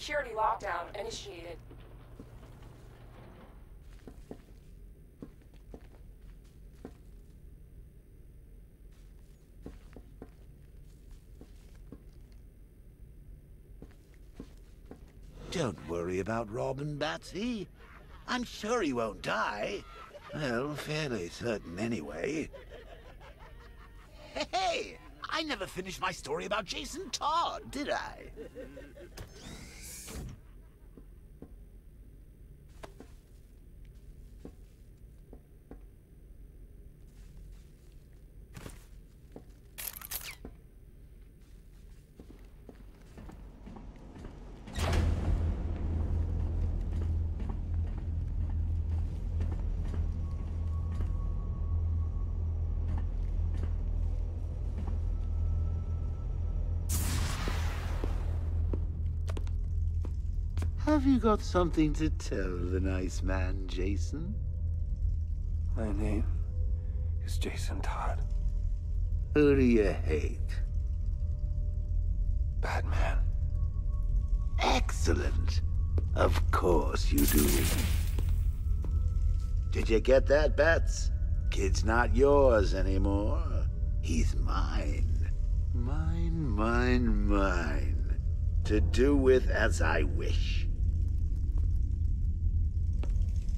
Security lockdown initiated. Don't worry about Robin, Batsy. I'm sure he won't die. Well, fairly certain anyway. Hey! I never finished my story about Jason Todd, did I? Have you got something to tell the nice man, Jason? My name is Jason Todd. Who do you hate? Batman. Excellent. Of course you do. Did you get that, Bats? Kid's not yours anymore. He's mine. Mine. To do with as I wish.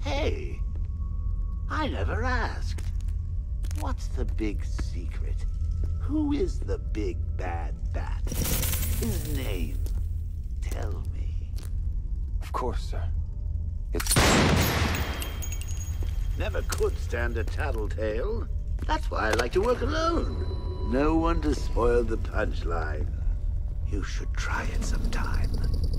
Hey, I never asked. What's the big secret? Who is the big bad bat? His name. Tell me. Of course, sir. It's... Never could stand a tattletale. That's why I like to work alone. No one to spoil the punchline. You should try it sometime.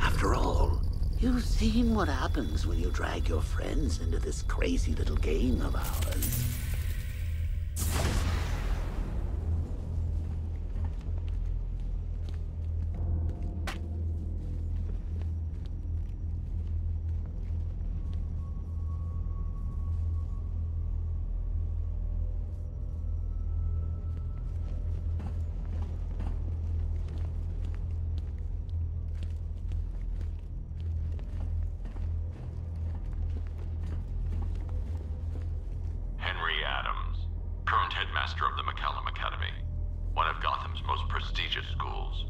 After all, you've seen what happens when you drag your friends into this crazy little game of ours. Headmaster of the McCallum Academy, one of Gotham's most prestigious schools.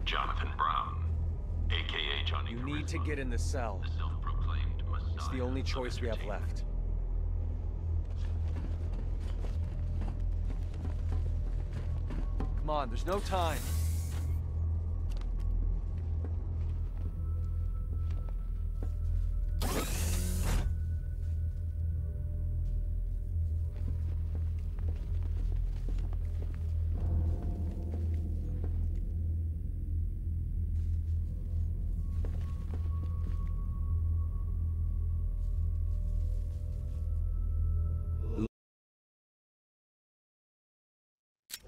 Jonathan Brown, a.k.a. Johnny You need to Charisma, get in the cell. the self-proclaimed Messiah. It's the only choice we have left. Come on, there's no time.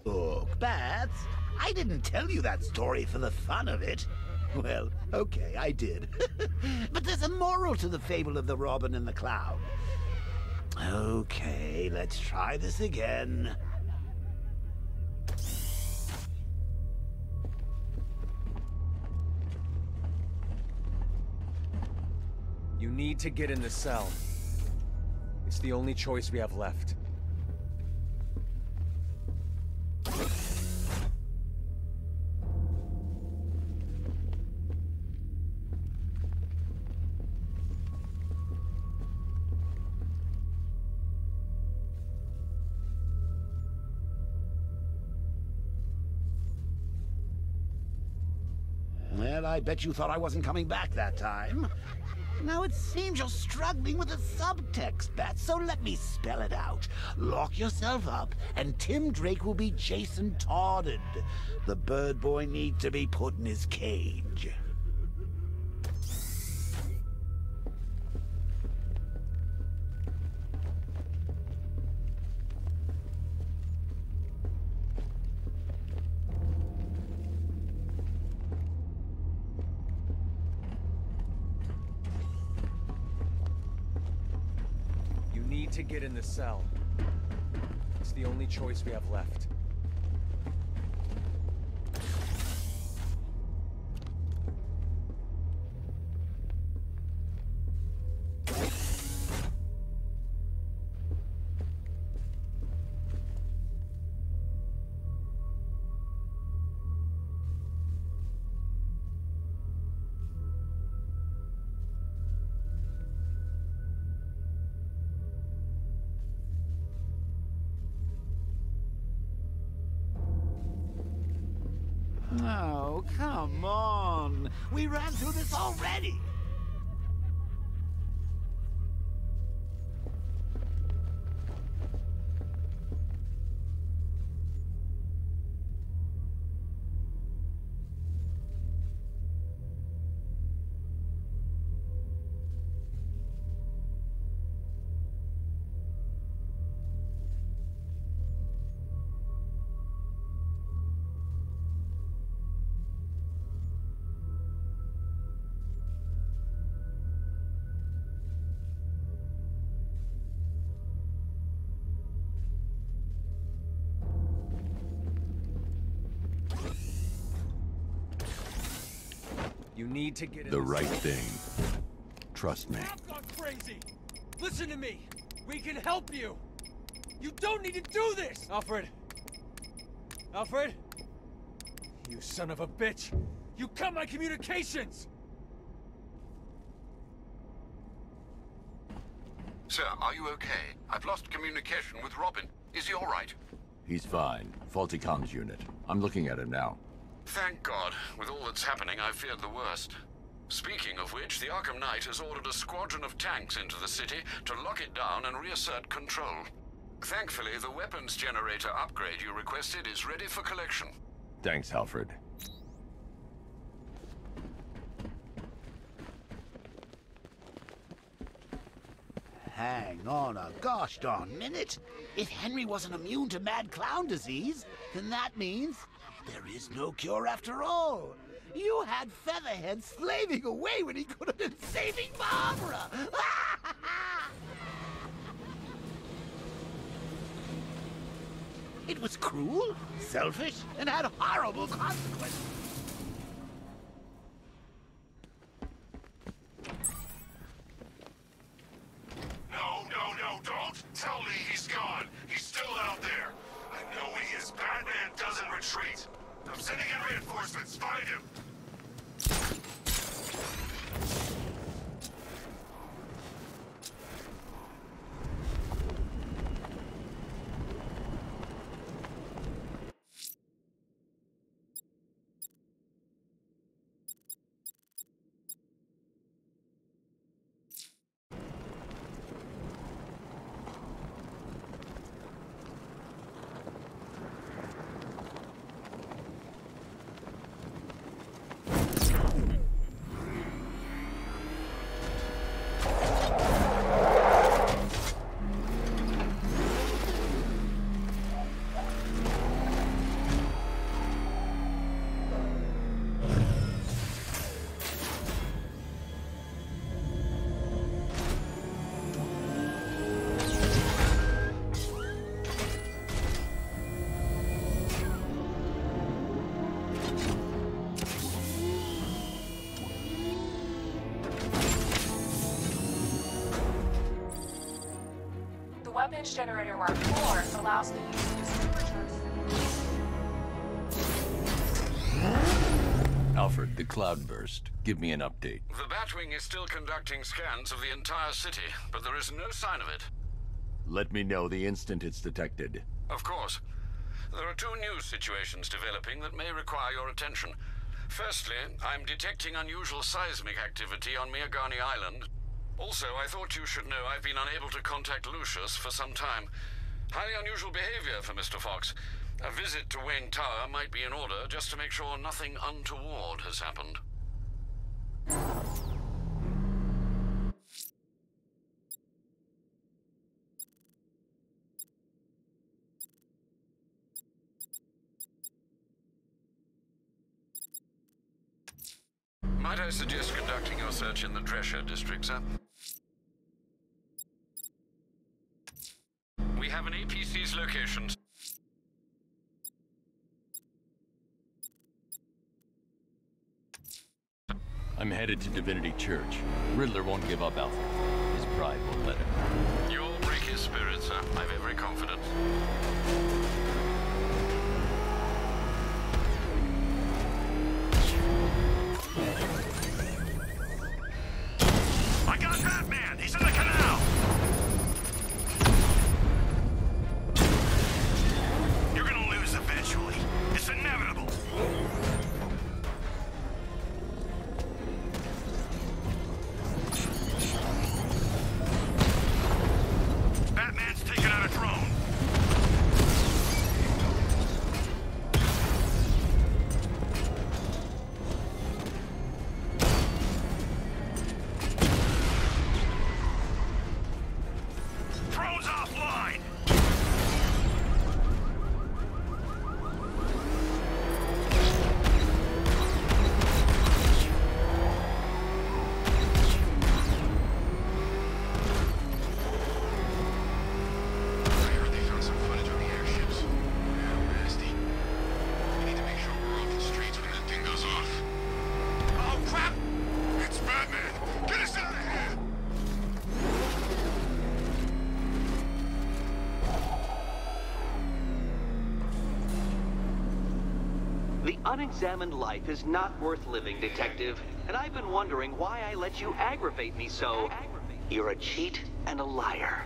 Look, Bats, I didn't tell you that story for the fun of it. Well, okay, I did. But there's a moral to the fable of the Robin and the Clown. Okay, let's try this again. You need to get in the cell. It's the only choice we have left. Well, I bet you thought I wasn't coming back that time. Now it seems you're struggling with the subtext, Bat, so let me spell it out. Lock yourself up, and Tim Drake will be Jason Todded. The bird boy needs to be put in his cage. need to get in the cell. It's the only choice we have left. Oh, come on. We ran through this already. You need to get in The right thing. Trust me. I've gone crazy! Listen to me! We can help you! You don't need to do this! Alfred! Alfred! You son of a bitch! You cut my communications! Sir, are you okay? I've lost communication with Robin. Is he all right? He's fine. Faulty comms unit. I'm looking at him now. Thank God. With all that's happening, I feared the worst. Speaking of which, the Arkham Knight has ordered a squadron of tanks into the city to lock it down and reassert control. Thankfully, the weapons generator upgrade you requested is ready for collection. Thanks, Alfred. Hang on a gosh darn minute. If Henry wasn't immune to mad clown disease, then that means there is no cure after all. You had Featherhead slaving away when he could have been saving Barbara. It was cruel, selfish, and had horrible consequences. No, don't tell me he's gone. He's still out there. I know he is. Batman doesn't retreat. I'm sending in reinforcements. Find him. Weapons generator Mark 4 allows the use of supercharged. Alfred, the cloudburst. Give me an update. The Batwing is still conducting scans of the entire city, but there is no sign of it. Let me know the instant it's detected. Of course. There are two new situations developing that may require your attention. Firstly, I'm detecting unusual seismic activity on Miagani Island. Also, I thought you should know I've been unable to contact Lucius for some time. Highly unusual behavior for Mr. Fox. A visit to Wayne Tower might be in order, just to make sure nothing untoward has happened. Might I suggest conducting your search in the Drescher district, sir? I'm headed to Divinity Church. Riddler won't give up, Alfred. His pride won't let him. You'll break his spirit, sir. I've every confidence. I got Batman! He's in the canal! You're gonna lose eventually. It's inevitable. Batman's taking out a drone. Drone's offline! I heard they found some footage on the airships. Nasty. We need to make sure we're off the streets when that thing goes off. Oh, crap! It's Batman! Get us out of here! The unexamined life is not worth living, Detective. And I've been wondering why I let you aggravate me so. You're a cheat and a liar.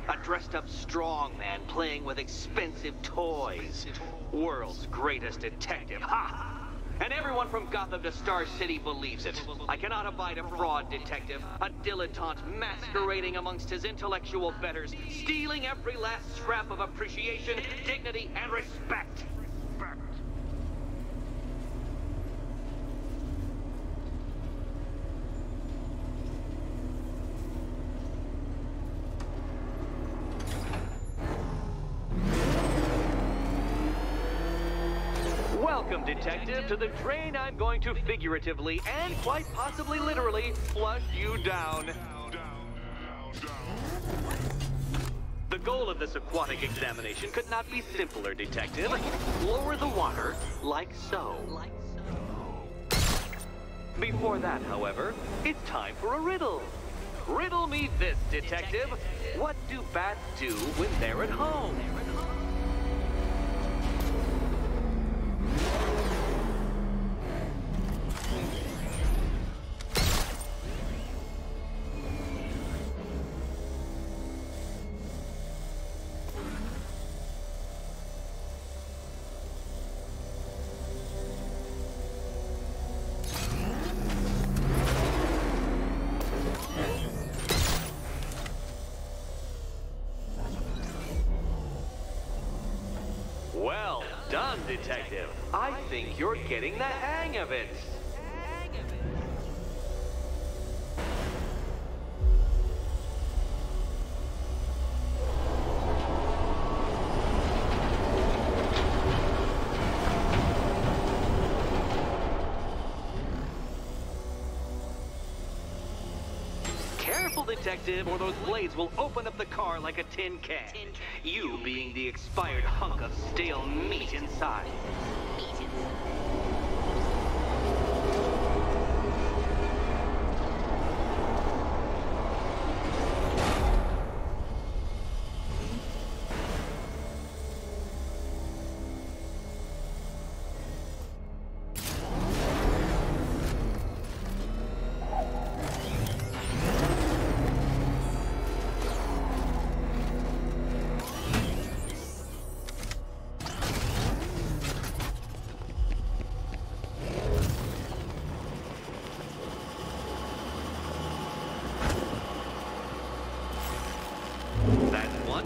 A dressed-up strongman playing with expensive toys. World's greatest detective, ha! And everyone from Gotham to Star City believes it. I cannot abide a fraud detective, a dilettante masquerading amongst his intellectual betters, stealing every last scrap of appreciation, dignity, and respect. Welcome, Detective, to the drain I'm going to figuratively and quite possibly literally flush you down. The goal of this aquatic examination could not be simpler, Detective. Lower the water like so. Before that, however, it's time for a riddle. Riddle me this, Detective. What do bats do when they're at home? Well done, Detective. I think you're getting the hang of it. Careful, Detective, or those blades will open up the car like a tin can. You being the expired hunk of stale meat inside.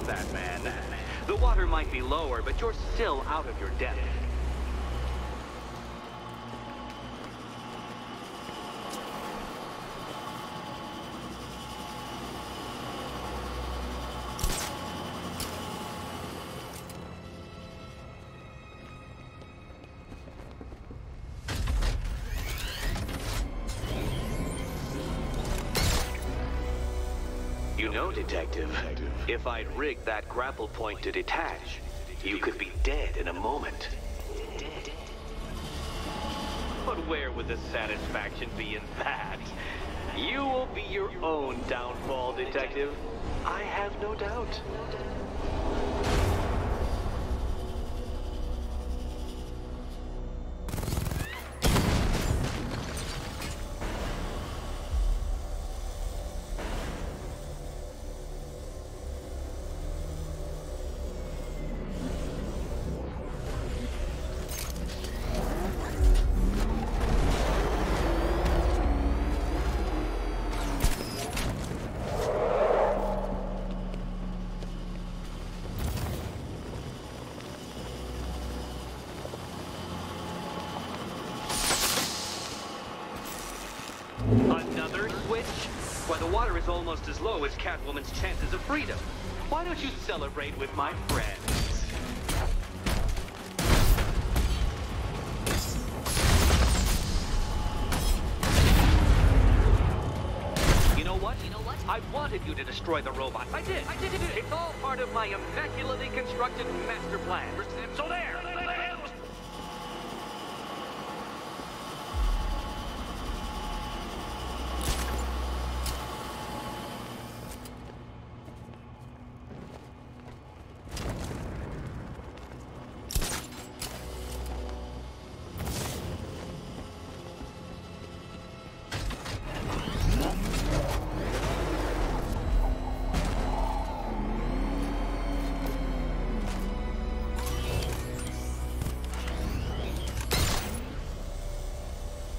Batman. The water might be lower, but you're still out of your depth. You know, Detective, if I'd rigged that grapple point to detach, you could be dead in a moment. But where would the satisfaction be in that? You will be your own downfall, Detective. I have no doubt. Another switch? Why, the water is almost as low as Catwoman's chances of freedom. Why don't you celebrate with my friends? You know what? I wanted you to destroy the robots. I did. It's all part of my immaculately constructed master plan. So there!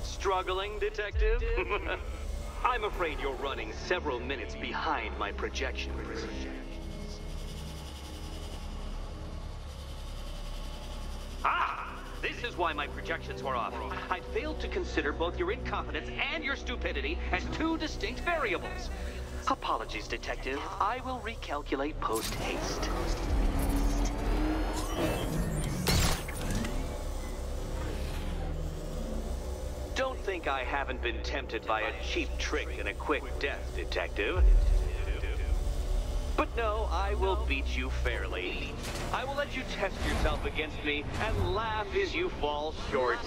Struggling, Detective? I'm afraid you're running several minutes behind my projections. Ah! This is why my projections were off. I failed to consider both your incompetence and your stupidity as two distinct variables. Apologies, Detective. I will recalculate post-haste. Don't think I haven't been tempted by a cheap trick and a quick death, Detective. But no, I will beat you fairly. I will let you test yourself against me and laugh as you fall short.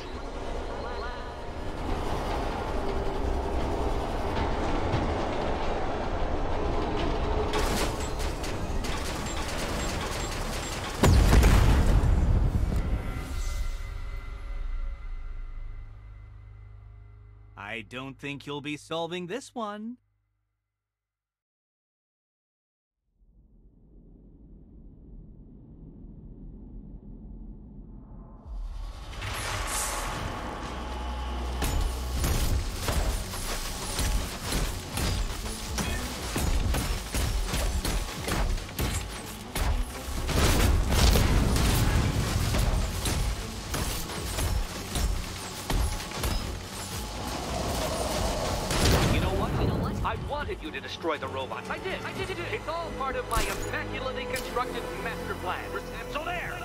I don't think you'll be solving this one. You to destroy the robots. I did. It's all part of my immaculately constructed master plan. So there!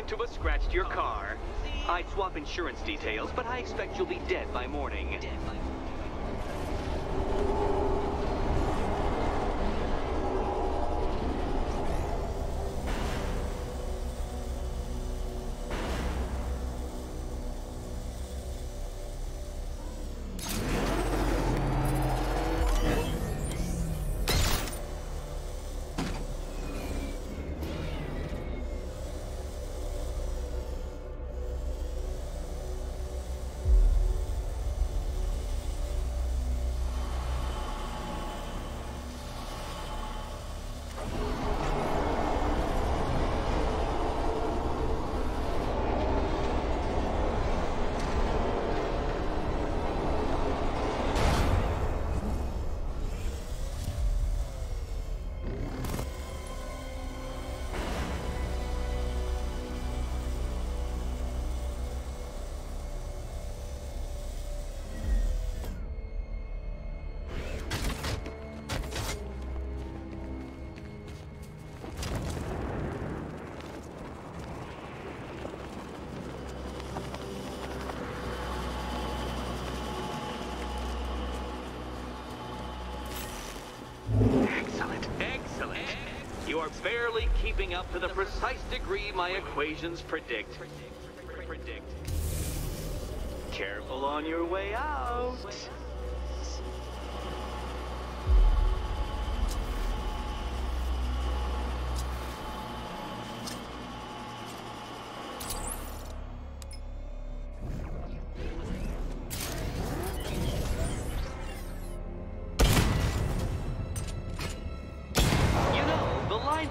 To have scratched your car. I'd swap insurance details, but I expect you'll be dead by morning. You are barely keeping up to the precise degree my equations predict. Careful on your way out.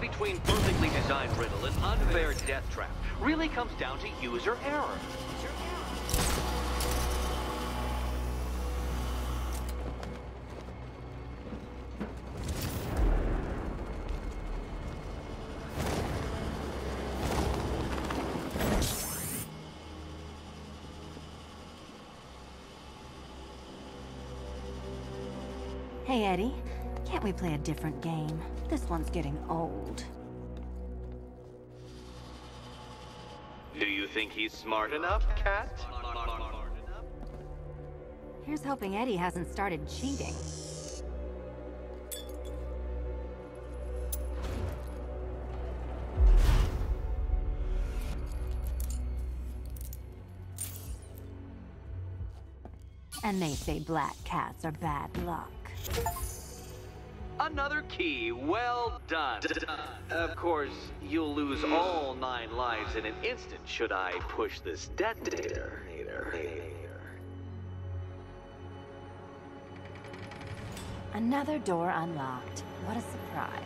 Between perfectly designed riddle and unfair death trap really comes down to user error. Hey, Eddie. Can't we play a different game? This one's getting old. Do you think he's smart enough, Cat? Here's hoping Eddie hasn't started cheating. And they say black cats are bad luck. Another key, well done. Of course, you'll lose all 9 lives in an instant should I push this detonator. Another door unlocked. What a surprise.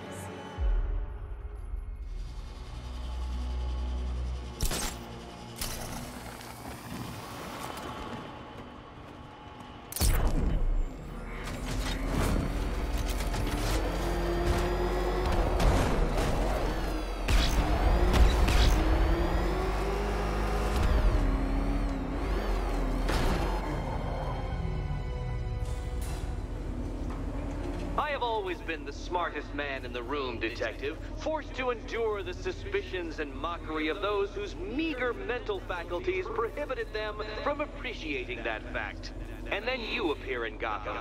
Always been the smartest man in the room, Detective, forced to endure the suspicions and mockery of those whose meager mental faculties prohibited them from appreciating that fact. And then you appear in Gotham,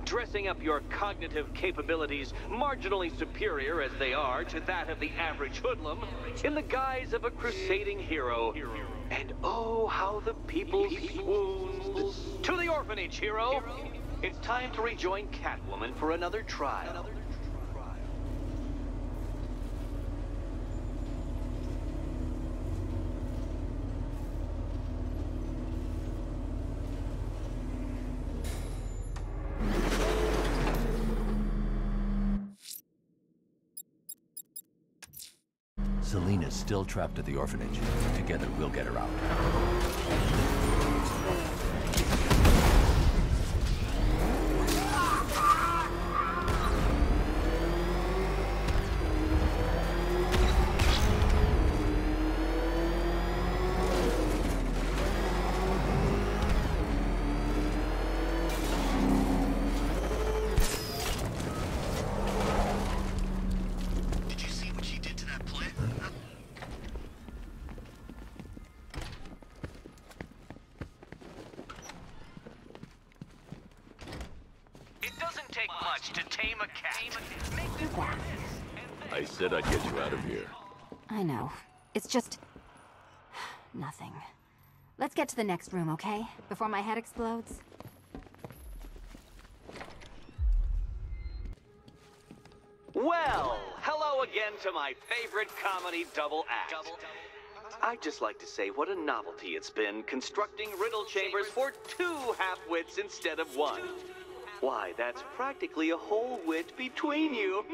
dressing up your cognitive capabilities marginally superior as they are to that of the average hoodlum, in the guise of a crusading hero. And oh, how the people swooned. To the orphanage, hero! It's time to rejoin Catwoman for another trial. Selena's still trapped at the orphanage. Together, we'll get her out. I said I'd get you out of here. I know. It's just... nothing. Let's get to the next room, okay? Before my head explodes. Well, hello again to my favorite comedy double act. I'd just like to say what a novelty it's been constructing riddle chambers for 2 half-wits instead of 1. Why, that's practically a whole wit between you.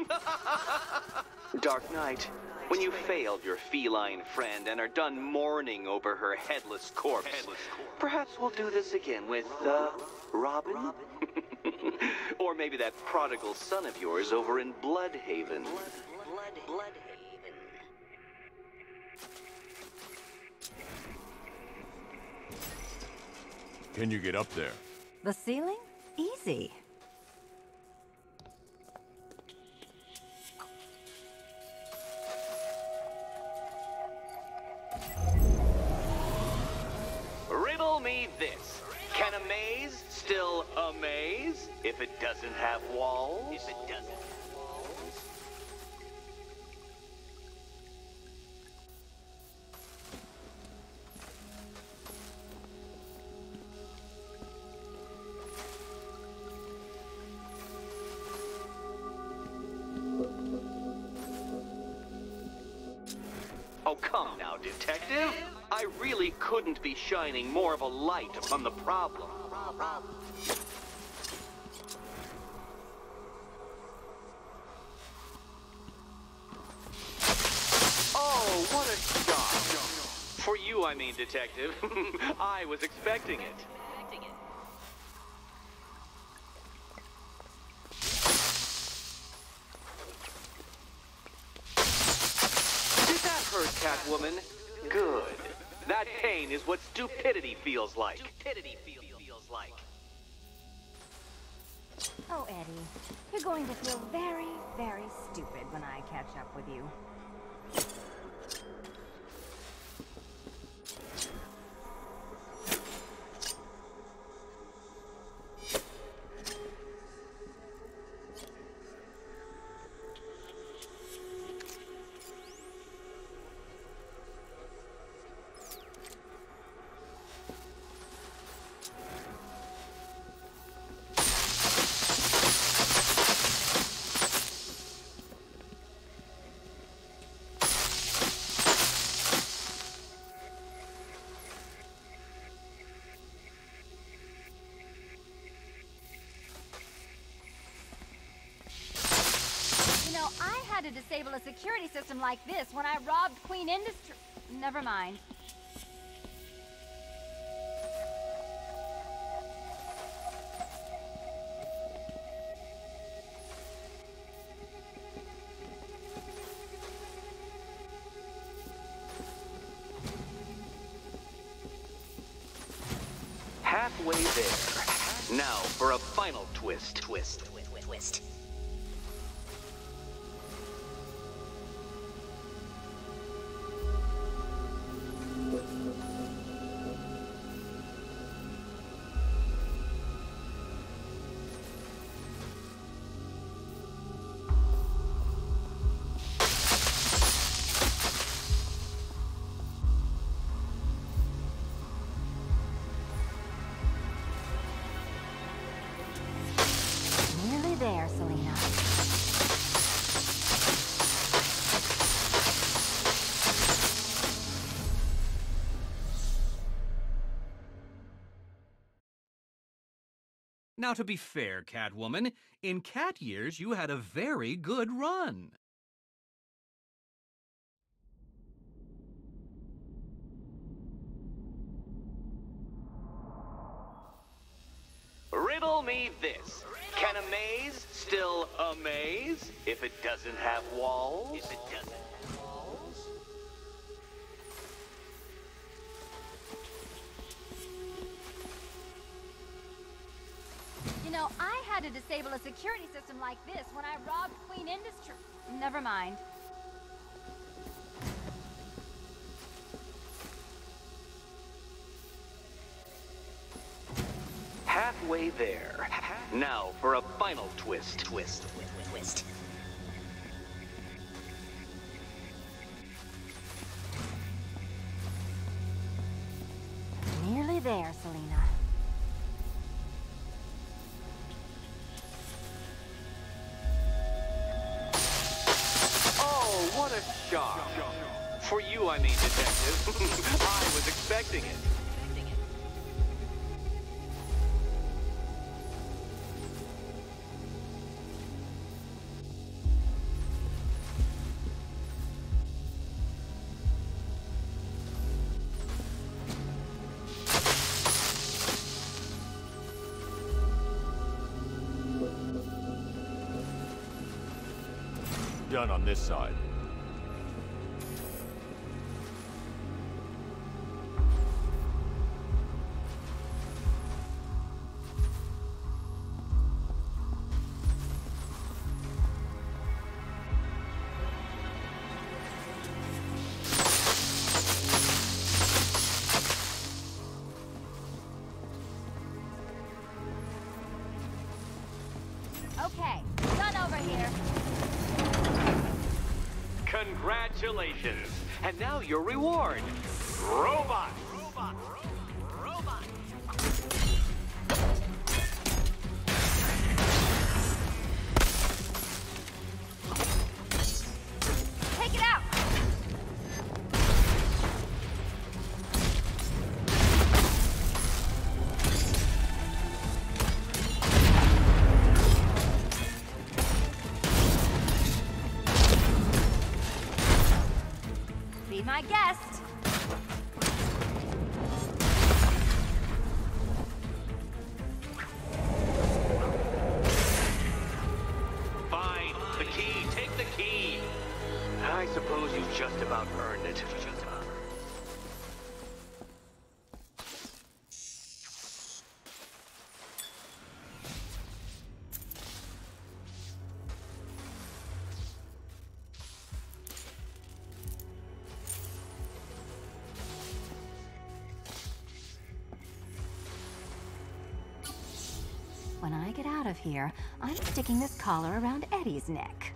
Dark Knight, when you failed your feline friend and are done mourning over her headless corpse, perhaps we'll do this again with, Robin? Or maybe that prodigal son of yours over in Bloodhaven. Can you get up there? The ceiling? Easy. Riddle me this. Can a maze still amaze if it doesn't have walls? Oh, come now, Detective. I really couldn't be shining more of a light upon the problem. Oh, what a shock. For you, I mean, Detective. I was expecting it. Did that hurt, Catwoman? Good. That pain is what stupidity feels like. Oh, Eddie, you're going to feel very, very stupid when I catch up with you. I had to disable a security system like this when I robbed Queen Industry. Never mind. Halfway there. Now for a final twist. Twist. Nearly there, Selena. Now, to be fair, Catwoman, in cat years, you had a very good run. Riddle me this. Can a maze still amaze if it doesn't have walls? You know, I had to disable a security system like this when I robbed Queen Industry. Never mind. Halfway there. Now for a final twist. Nearly there, Selena. Oh, what a shock. For you, I mean, Detective. I was expecting it. Done on this side. Okay, done over here. Congratulations. And now your reward. Robot. Take it out! my guest. Fine. The key. Take the key. I suppose you just about earned it. When I get out of here, I'm sticking this collar around Eddie's neck.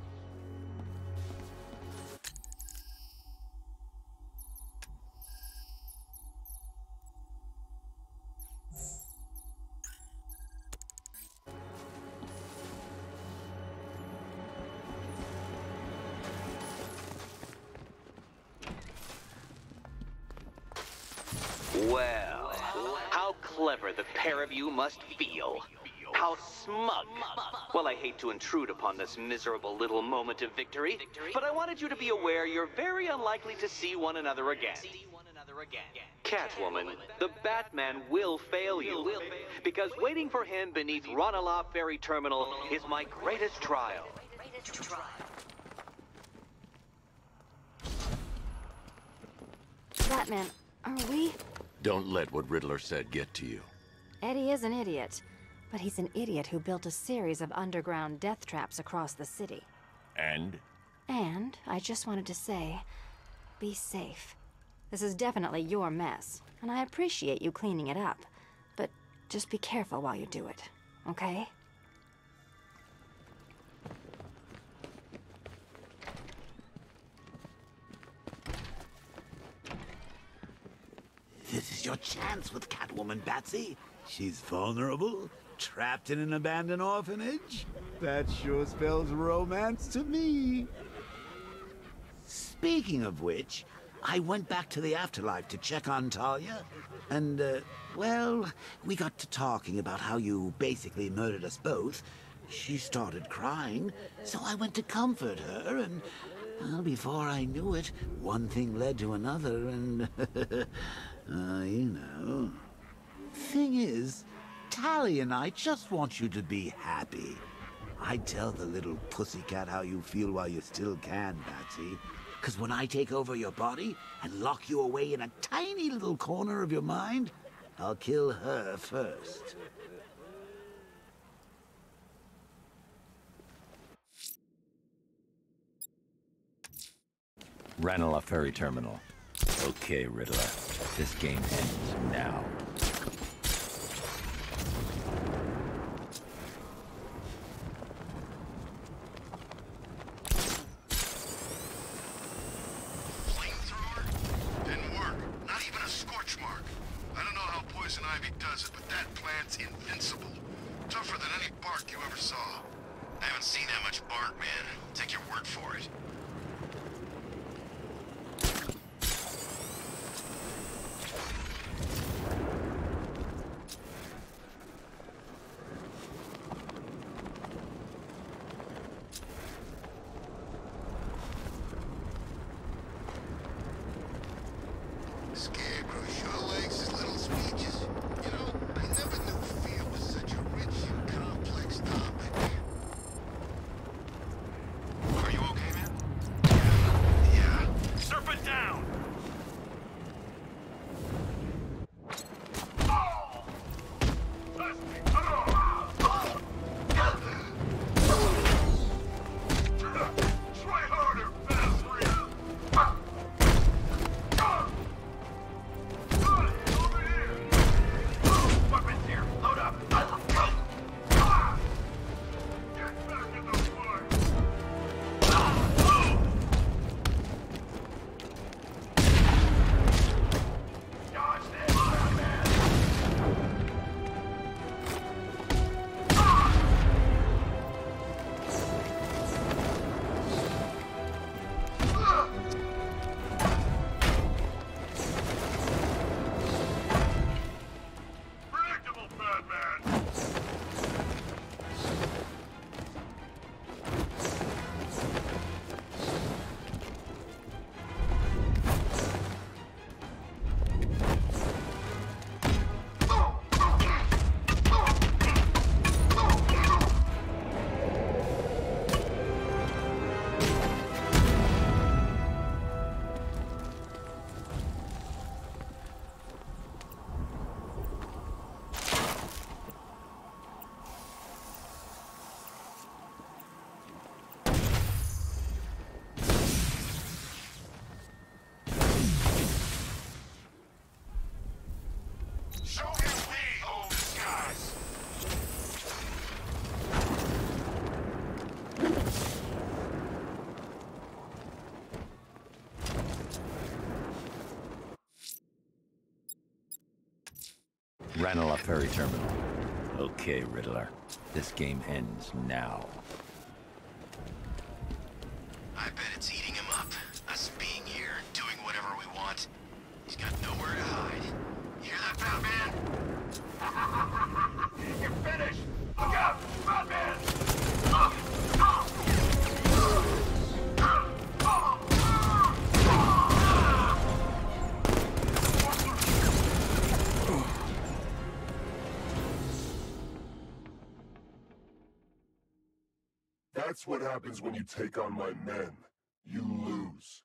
Well, how clever the pair of you must feel. How smug. Well, I hate to intrude upon this miserable little moment of victory, but I wanted you to be aware you're very unlikely to see one another again. Catwoman, the Batman will fail you, because waiting for him beneath Ranelagh Ferry Terminal is my greatest trial. Batman, are we? Don't let what Riddler said get to you. Eddie is an idiot, but he's an idiot who built a series of underground death traps across the city. And? And I just wanted to say, be safe. This is definitely your mess, and I appreciate you cleaning it up. But just be careful while you do it, okay? This is your chance with Catwoman, Batsy. She's vulnerable, trapped in an abandoned orphanage. That sure spells romance to me. Speaking of which, I went back to the afterlife to check on Talia, and, well, we got to talking about how you basically murdered us both. She started crying, so I went to comfort her, and, well, before I knew it, one thing led to another, and, you know. Thing is, Talia and I just want you to be happy. I'd tell the little pussycat how you feel while you still can, Batsy. 'Cause when I take over your body and lock you away in a tiny little corner of your mind, I'll kill her first. Ranelagh Ferry Terminal. Okay, Riddler. This game ends now. Flamethrower? Didn't work. Not even a scorch mark. I don't know how poison ivy does it, but that plant's invincible. Tougher than any bark you ever saw. I haven't seen that much bark, man. Take your word for it. Scarecrow sure likes his little speeches. You know, I never knew fear was such a rich and complex topic. Are you okay, man? Ranelagh Ferry Terminal. Okay, Riddler. This game ends now. I bet it's eating him up. Us being here, doing whatever we want. He's got nowhere to hide. You hear that, Batman? You're finished! Look out! Batman! That's what happens when you take on my men. You lose.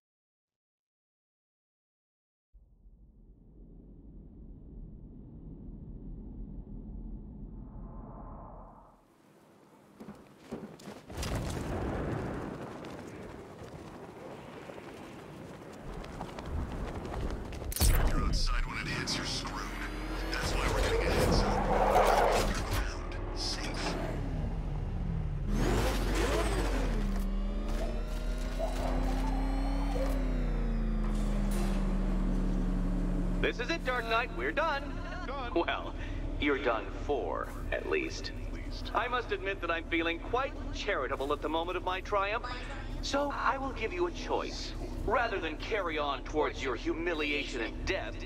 You're outside when it hits, you're screwed. That's why we're getting a heads up. Ground. Safe. This is it, Dark Knight. We're done. Well, you're done for, at least. I must admit that I'm feeling quite charitable at the moment of my triumph. So I will give you a choice. Rather than carry on towards your humiliation and death,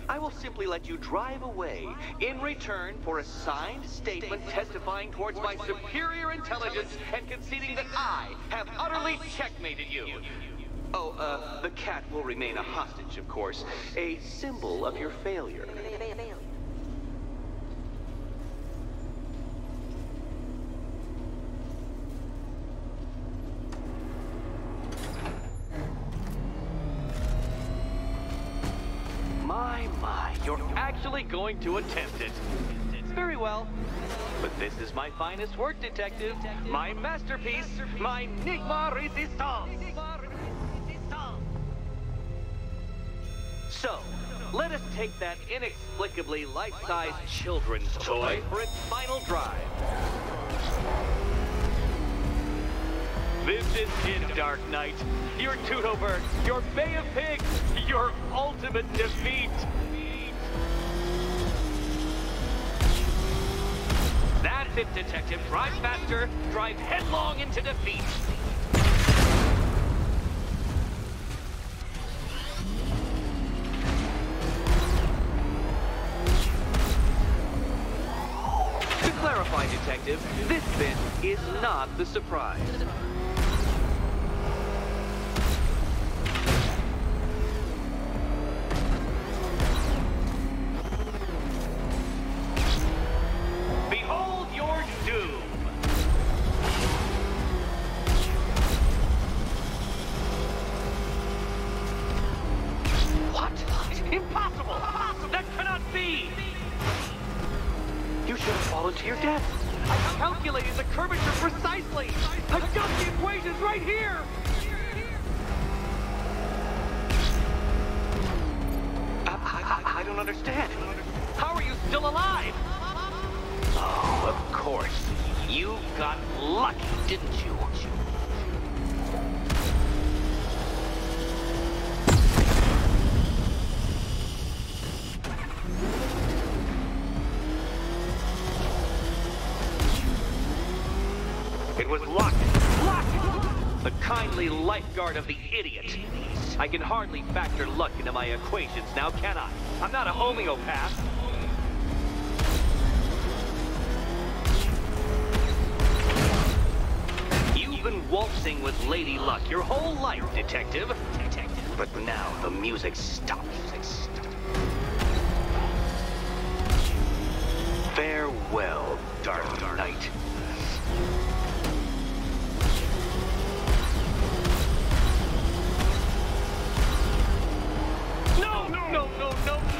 I will simply let you drive away in return for a signed statement testifying towards my superior intelligence and conceding that I have utterly checkmated you. Oh, the cat will remain a hostage, of course. A symbol of your failure. My, you're actually going to attempt it. Very well. But this is my finest work, Detective. My masterpiece, my Enigma Resistance. So, let us take that inexplicably life-sized children's toy for its final drive. This is it, Dark Knight. Your Teutoburg, your Bay of Pigs, your ultimate defeat. That's it, Detective. Drive faster, drive headlong into defeat. To clarify, Detective, this bit is not the surprise. Behold your doom. What? Impossible! That cannot be! You should have fallen to your death. I calculated the curvature precisely. I've got the equations right here. I don't understand. How are you still alive? Oh, of course. You got lucky, didn't you? It was locked. Locked! The kindly lifeguard of the idiot. I can hardly factor luck into my equations now, can I? I'm not a homeopath. You've been waltzing with Lady Luck your whole life, Detective. But now the music stops. Farewell, Dark Knight.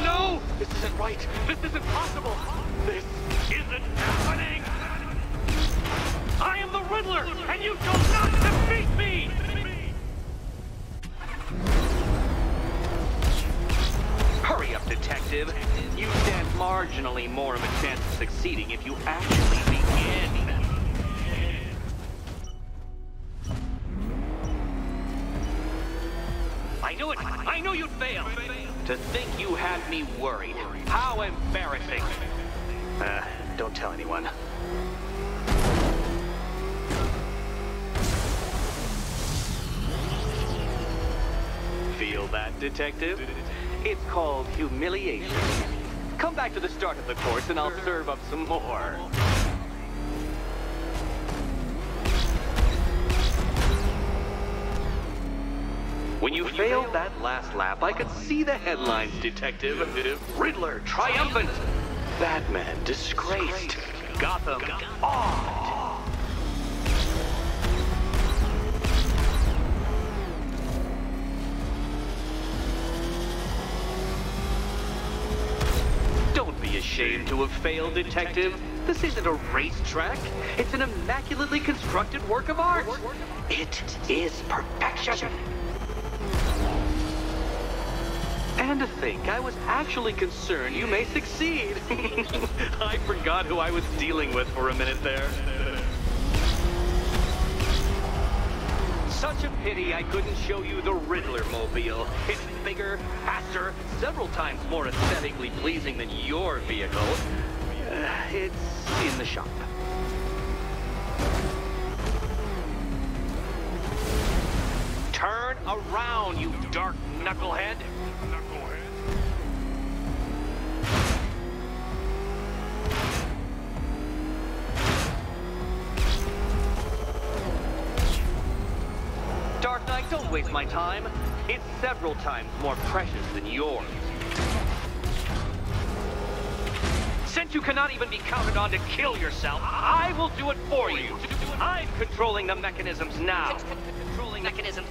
No! This isn't right. This isn't possible. This isn't happening. I am the Riddler, and you shall not defeat me! Hurry up, Detective. You stand marginally more of a chance of succeeding if you actually begin. I I knew it! I knew you'd fail! To think you had me worried. How embarrassing. Don't tell anyone. Feel that, Detective? It's called humiliation. Come back to the start of the course and I'll serve up some more. When you failed that last lap, I could see the headlines, Detective. Riddler triumphant. Batman disgraced. Gotham awed. Don't be ashamed to have failed, Detective. This isn't a racetrack. It's an immaculately constructed work of art. It is perfection. And to think, I was actually concerned you may succeed. I forgot who I was dealing with for a minute there. Such a pity I couldn't show you the Riddler mobile. It's bigger, faster, several times more aesthetically pleasing than your vehicle. It's in the shop. Turn around, you dark knucklehead. Dark Knight, don't waste my time. It's several times more precious than yours. Since you cannot even be counted on to kill yourself, I will do it for you. I'm controlling the mechanisms now. Controlling mechanisms.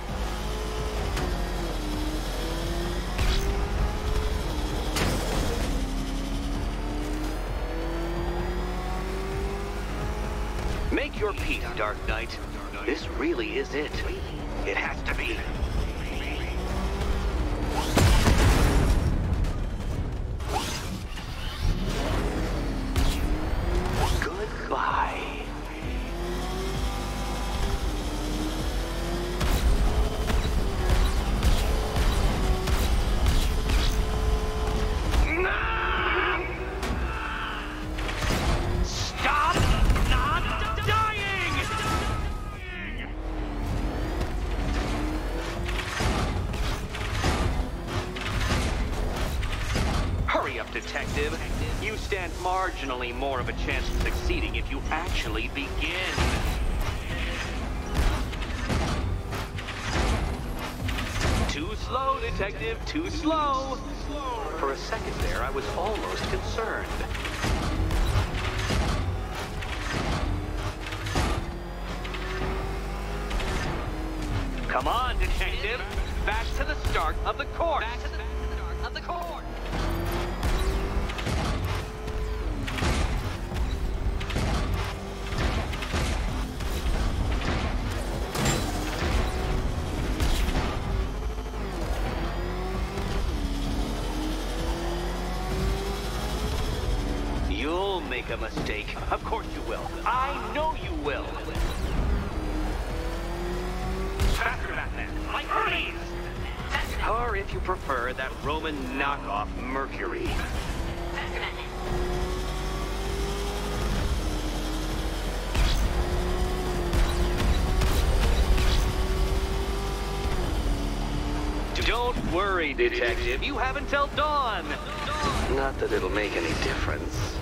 Make your peace, Dark Knight. This really is it. It has to be. Goodbye. Stop not dying! Hurry up, Detective. You stand marginally more of a chance of succeeding if you actually begin. Too slow, Detective, too slow. For a second there, I was almost concerned. Come on, Detective. Back to the start of the course. Back to the start of the course. You'll make a mistake. Of course you will. I know you will. Faster, Batman. Like Hermes! Or if you prefer, that Roman knockoff Mercury. Don't worry, Detective. You have until dawn. Not that it'll make any difference.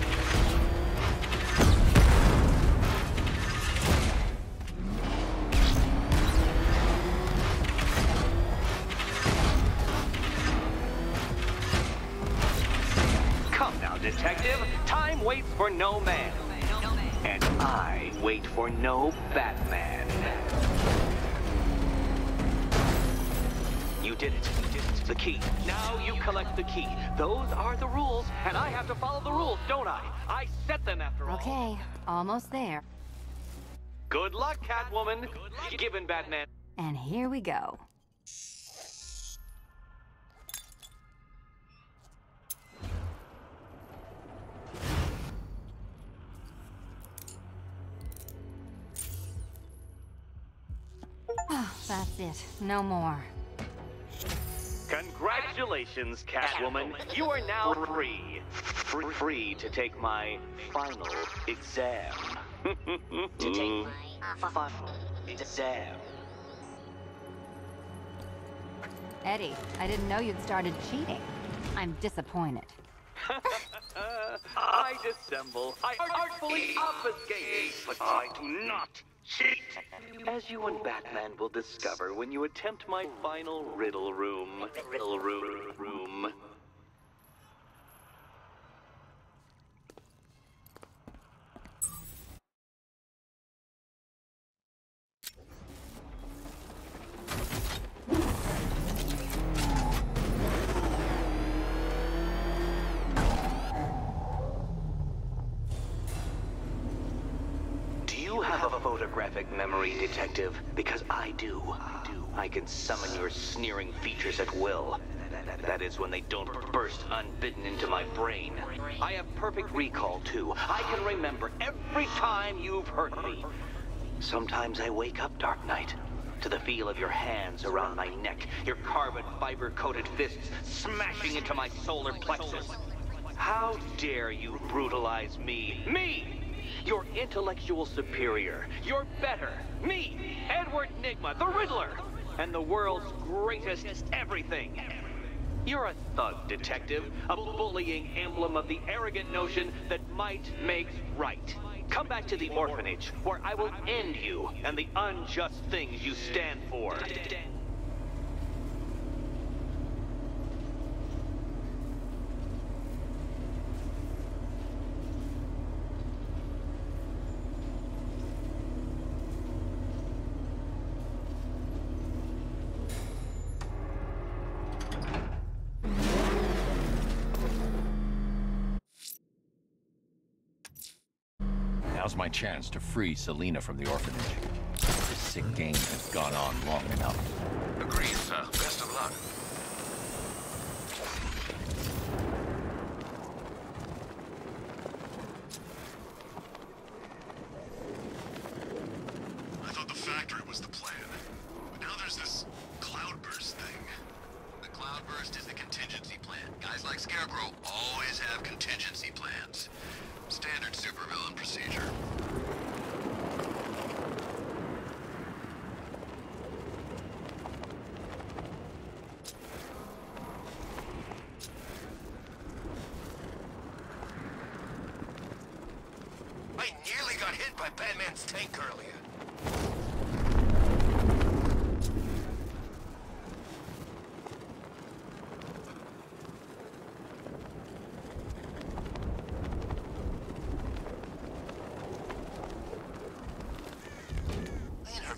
Come now, Detective. Time waits for no man. And I wait for no Batman. You did it. The key. Now you collect the key. Those are the rules, and I have to follow the rules, don't I? I set them after all. Okay, almost there. Good luck, Catwoman. Given Batman. And here we go. Oh, that's it. No more. Congratulations, Catwoman. You are now free. Free to take my final exam. To take my final exam. Eddie, I didn't know you'd started cheating. I'm disappointed. I dissemble. I artfully obfuscate, but I do not cheat. As you and Batman will discover when you attempt my final riddle room. Riddle room. Have a photographic memory, Detective, because I do. I can summon your sneering features at will. That is when they don't burst unbidden into my brain. I have perfect recall, too. I can remember every time you've hurt me. Sometimes I wake up, Dark Knight, to the feel of your hands around my neck, your carbon fiber-coated fists smashing into my solar plexus. How dare you brutalize me? Me! Your intellectual superior. You're better. Me, Edward Nygma, the Riddler, and the world's greatest everything. You're a thug, Detective, a bullying emblem of the arrogant notion that might makes right. Come back to the orphanage, where I will end you and the unjust things you stand for. Now's my chance to free Selina from the orphanage. This sick game has gone on long enough. Agreed, sir. Best of luck. I thought the factory was the plan. But now there's this cloudburst thing. The cloudburst is the contingency plan. Guys like Scarecrow always have contingency plans. Standard supervillain procedure. I nearly got hit by Batman's tank earlier.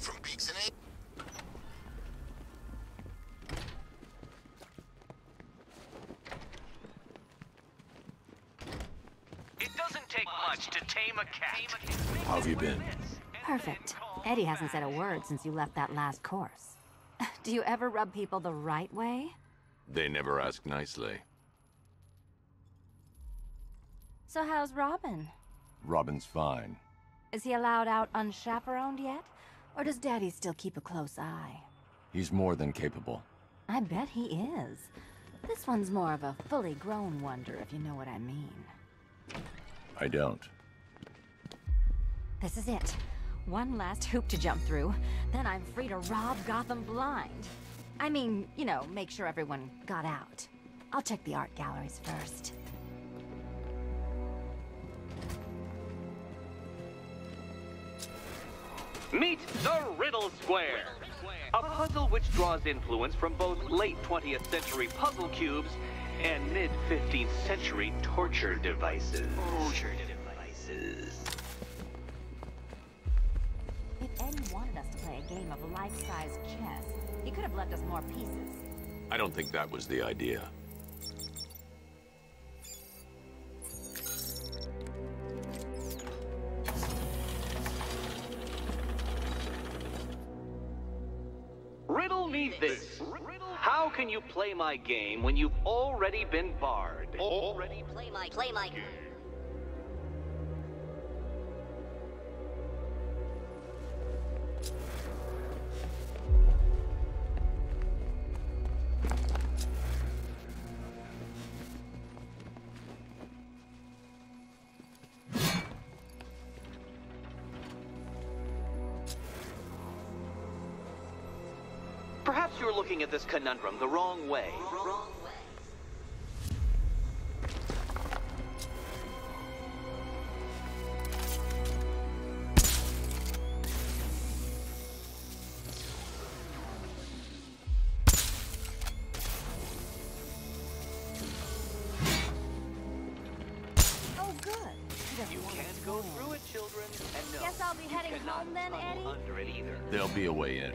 From Beaks and It doesn't take much to tame a cat. How have you been? Perfect. Eddie hasn't said a word since you left that last course. Do you ever rub people the right way? They never ask nicely. So how's Robin? Robin's fine. Is he allowed out unchaperoned yet? Or does Daddy still keep a close eye? He's more than capable. I bet he is. This one's more of a fully grown wonder, if you know what I mean. I don't. This is it. One last hoop to jump through, then I'm free to rob Gotham blind. I mean, you know, make sure everyone got out. I'll check the art galleries first. Meet the Riddle Square, a puzzle which draws influence from both late 20th century puzzle cubes and mid-15th century torture devices. If Eddie wanted us to play a game of life-size chess, he could have left us more pieces. I don't think that was the idea. Riddle me this. How can you play my game when you've already been barred? Already play my game. Perhaps you're looking at this conundrum the wrong way. Oh, good. You can't go through it, children. And no, Guess I'll be heading you cannot home then, tunnel Eddie? under it either. There'll be a way in.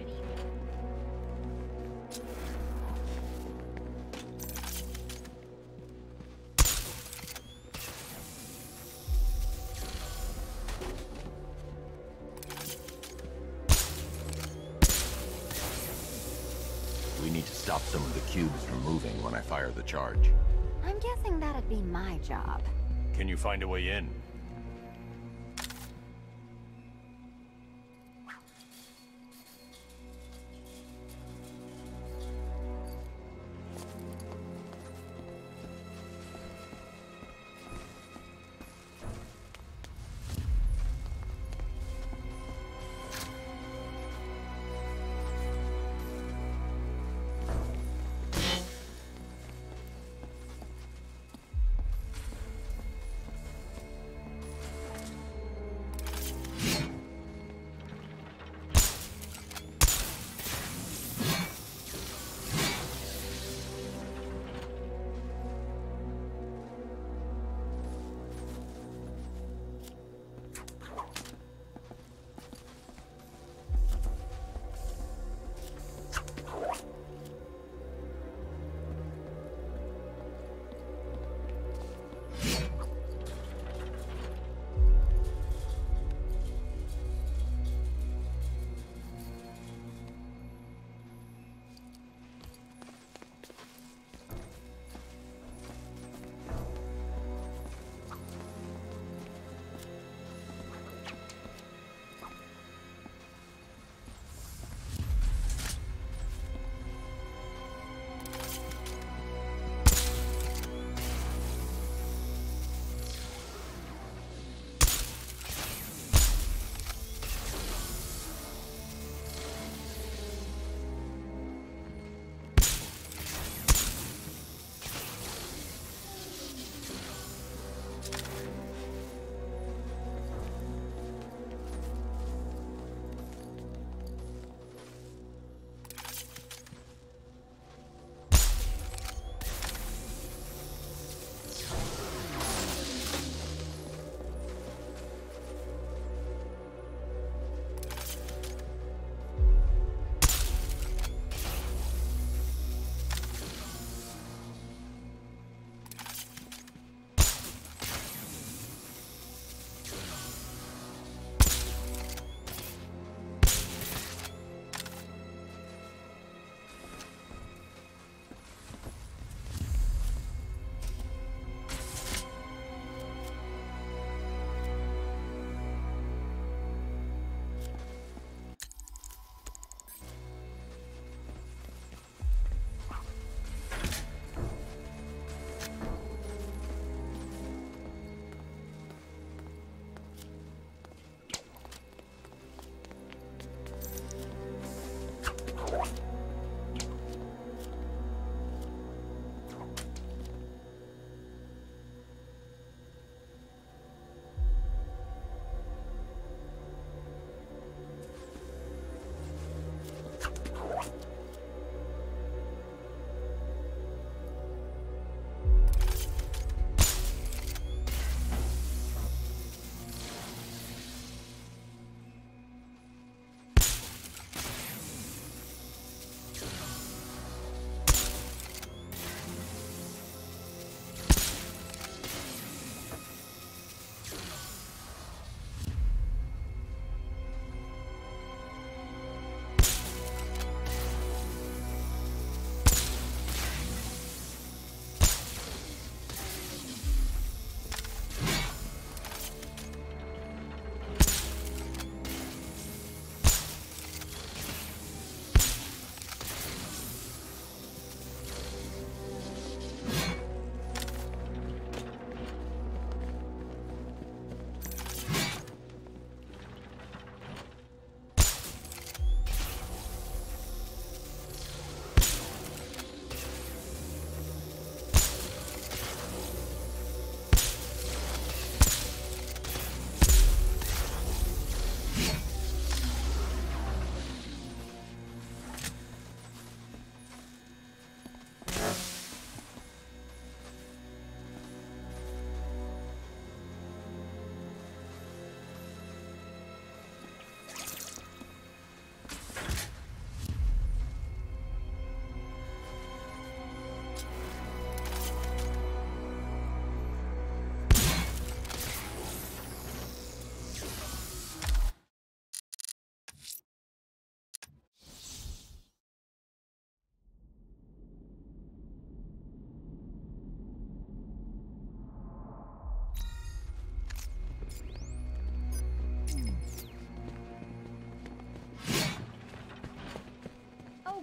We need to stop some of the cubes from moving when I fire the charge. I'm guessing that'd be my job. Can you find a way in?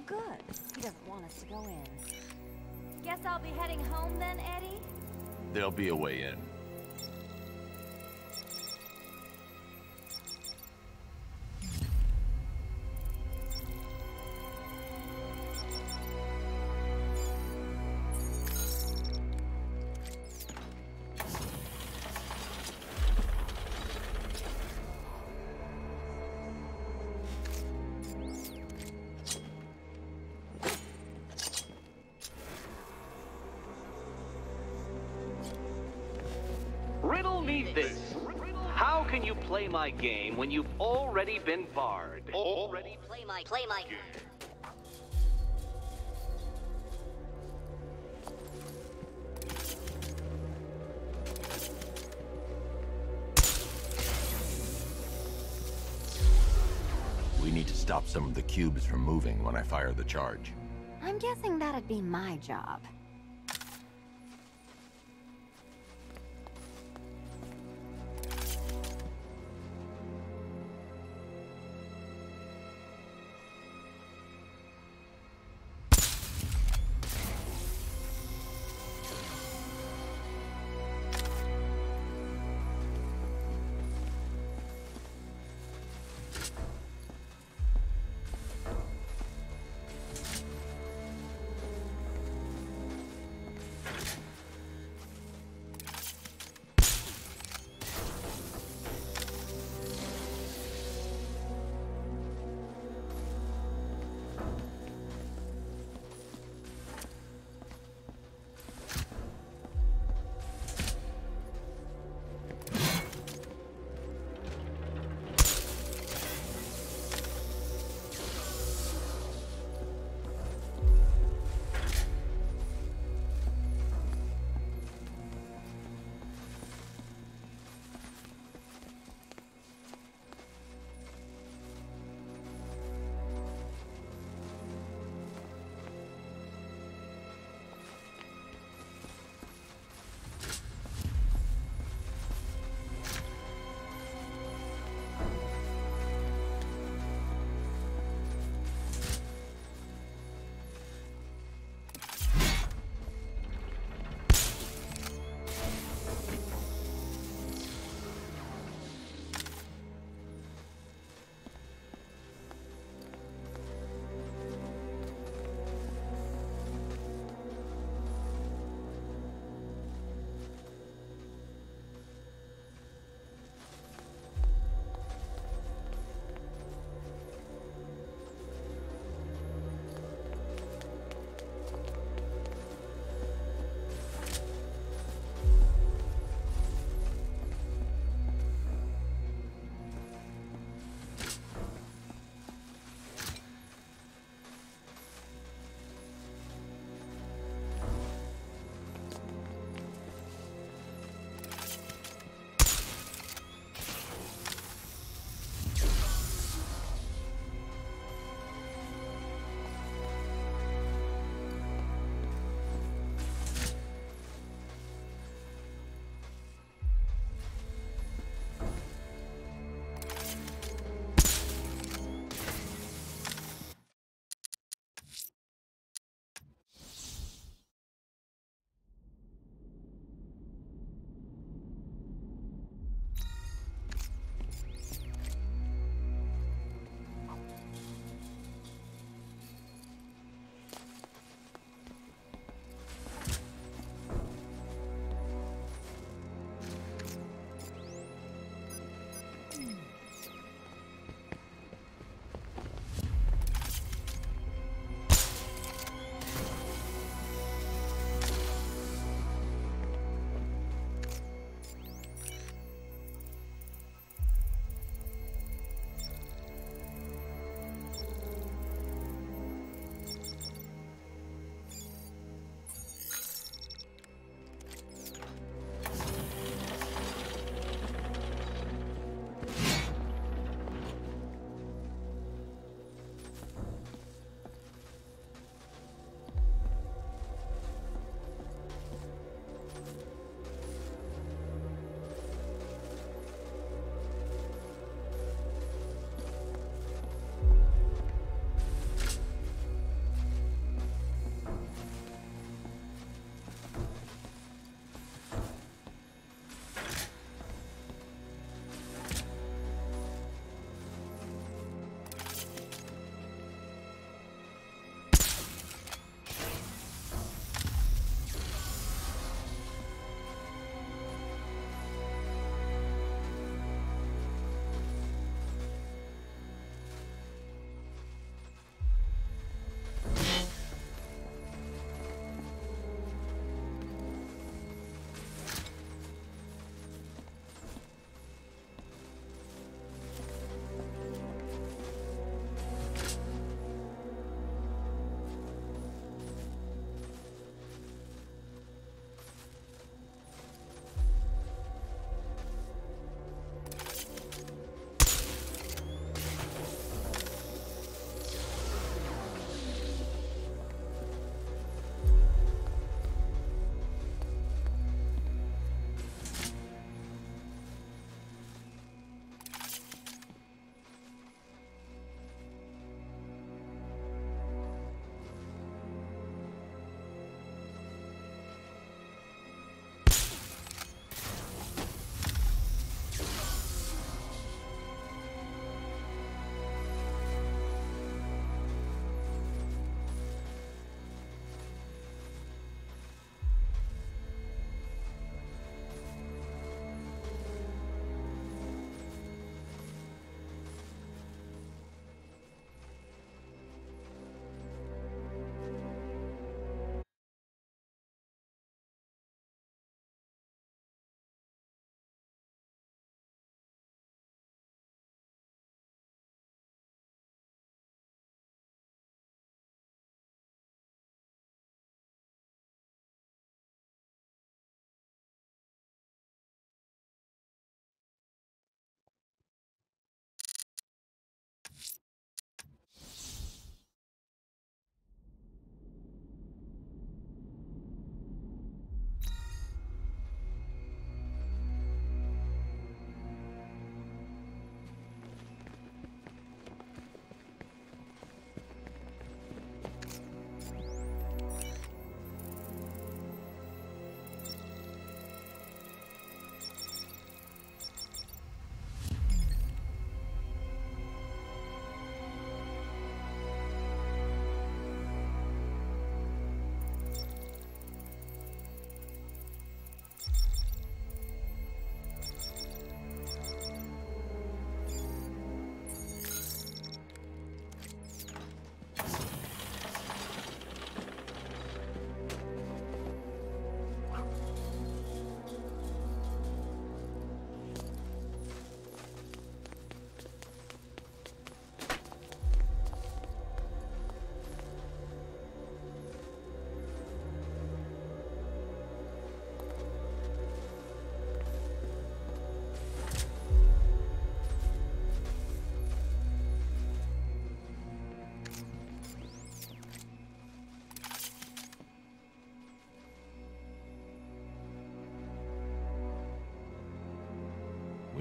good. He doesn't want us to go in. Guess I'll be heading home then, Eddie? There'll be a way in. Riddle me this. How can you play my game when you've already been barred? Already play my game. We need to stop some of the cubes from moving when I fire the charge. I'm guessing that'd be my job.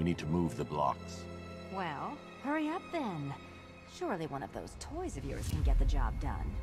need to move the blocks. Well, hurry up then. Surely one of those toys of yours can get the job done.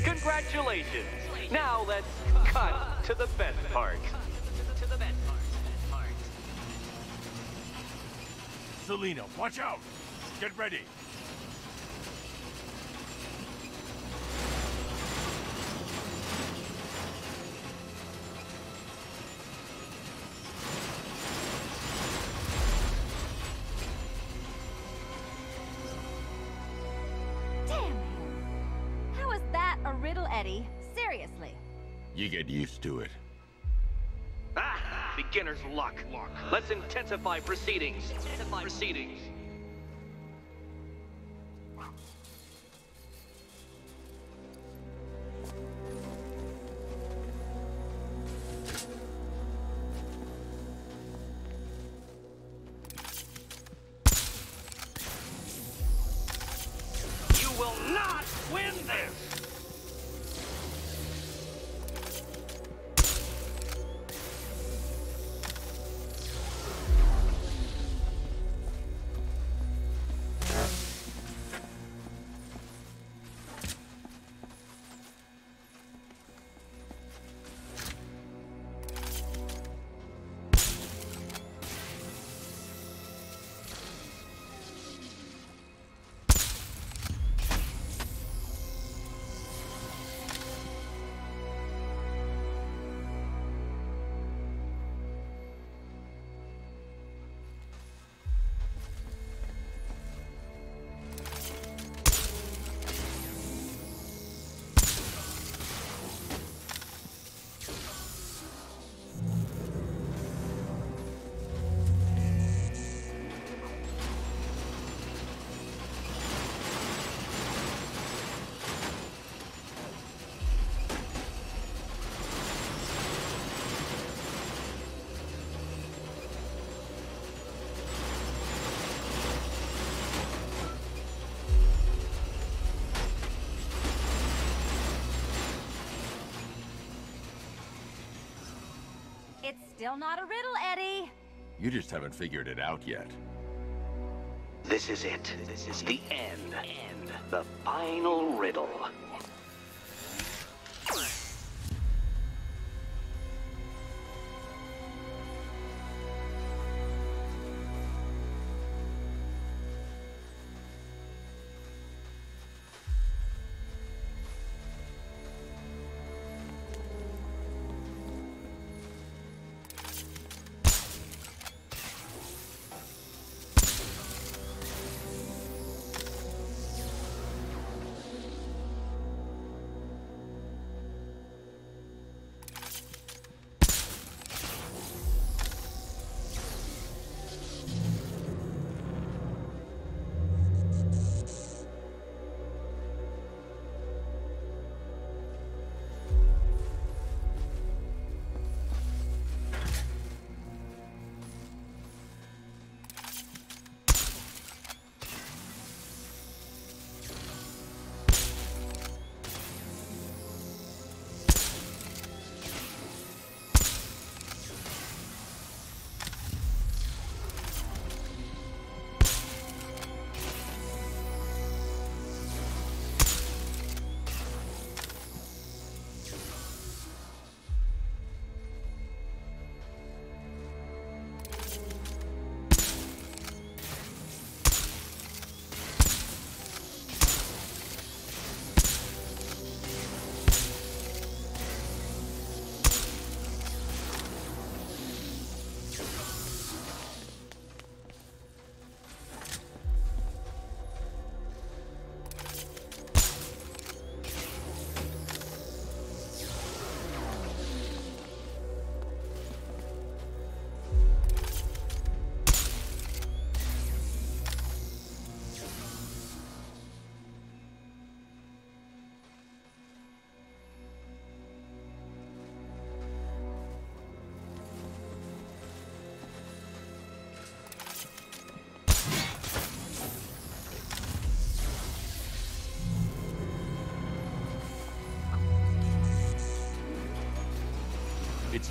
Congratulations! Now let's cut to the best part. Selina, watch out! Get ready! Damn him! How is that a riddle, Eddie? Seriously. You get used to it. Ah! Beginner's luck. Let's intensify proceedings. You will not win this! It's still not a riddle, Eddie. You just haven't figured it out yet. This is it. This is the end. The final riddle.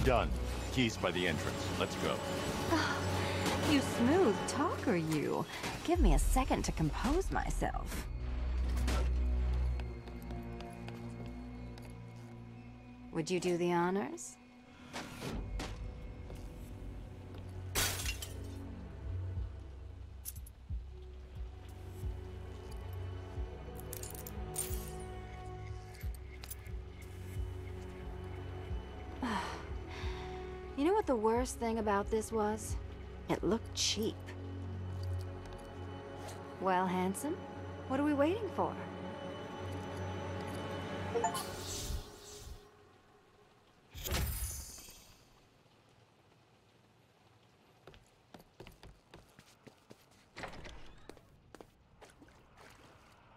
Done. Keys by the entrance. Let's go. You smooth talker, you. Give me a second to compose myself. Would you do the honors? You know what the worst thing about this was? It looked cheap. Well, handsome, what are we waiting for?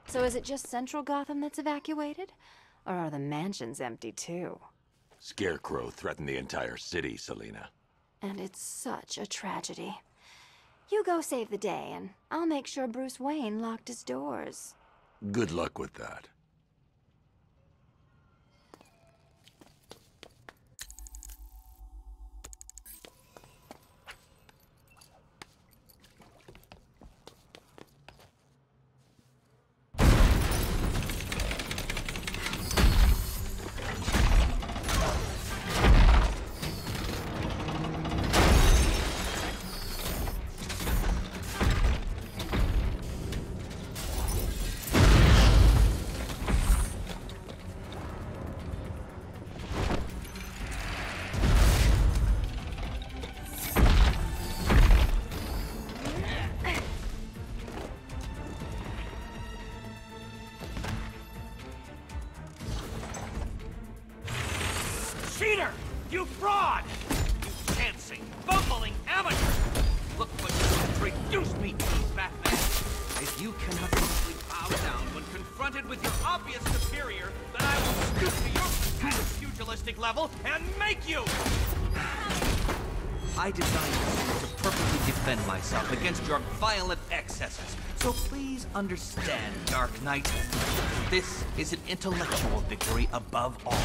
So is it just Central Gotham that's evacuated? Or are the mansions empty too? Scarecrow threatened the entire city, Selina. And it's such a tragedy. You go save the day, and I'll make sure Bruce Wayne locked his doors. Good luck with that. Cheater! You fraud! You dancing, bumbling amateur! Look what you reduced me to, Batman! If you cannot simply bow down when confronted with your obvious superior, then I will stoop to your pathetic pugilistic level and make you! I designed this to perfectly defend myself against your violent excesses. So please understand, Dark Knight. This is an intellectual victory above all.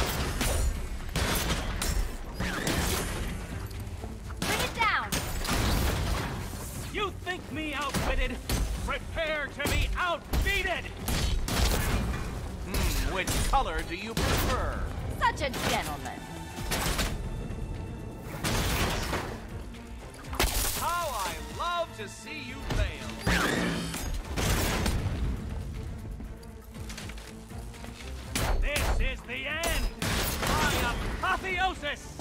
You think me outwitted? Prepare to be outbeaten! Which color do you prefer? Such a gentleman. How I love to see you fail. This is the end! My apotheosis!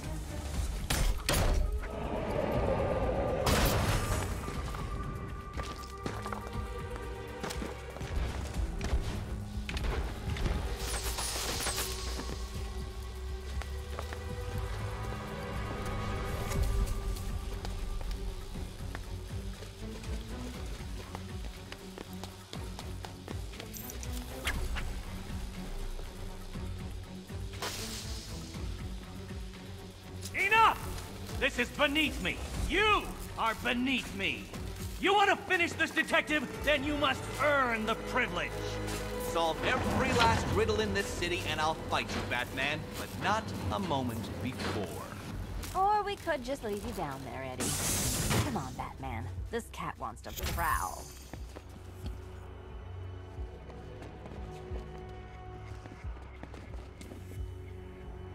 This is beneath me. You are beneath me. You want to finish this, detective? Then you must earn the privilege. Solve every last riddle in this city and I'll fight you, Batman, but not a moment before. Or we could just leave you down there, Eddie. Come on, Batman. This cat wants to prowl.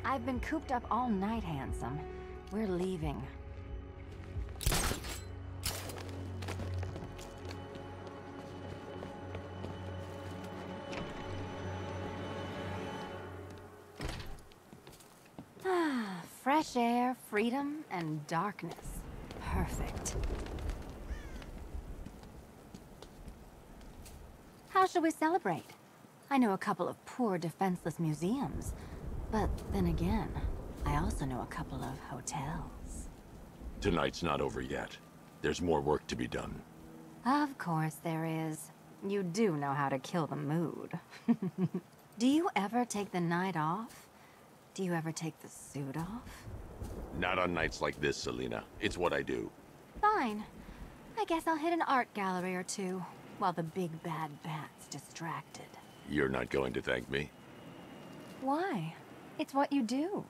I've been cooped up all night, handsome. We're leaving. Fresh air, freedom, and darkness. Perfect. How shall we celebrate? I know a couple of poor, defenseless museums. But then again, I also know a couple of hotels. Tonight's not over yet. There's more work to be done. Of course there is. You do know how to kill the mood. Do you ever take the night off? Do you ever take the suit off? Not on nights like this, Selina. It's what I do. Fine. I guess I'll hit an art gallery or two, while the big bad bat's distracted. You're not going to thank me? Why? It's what you do.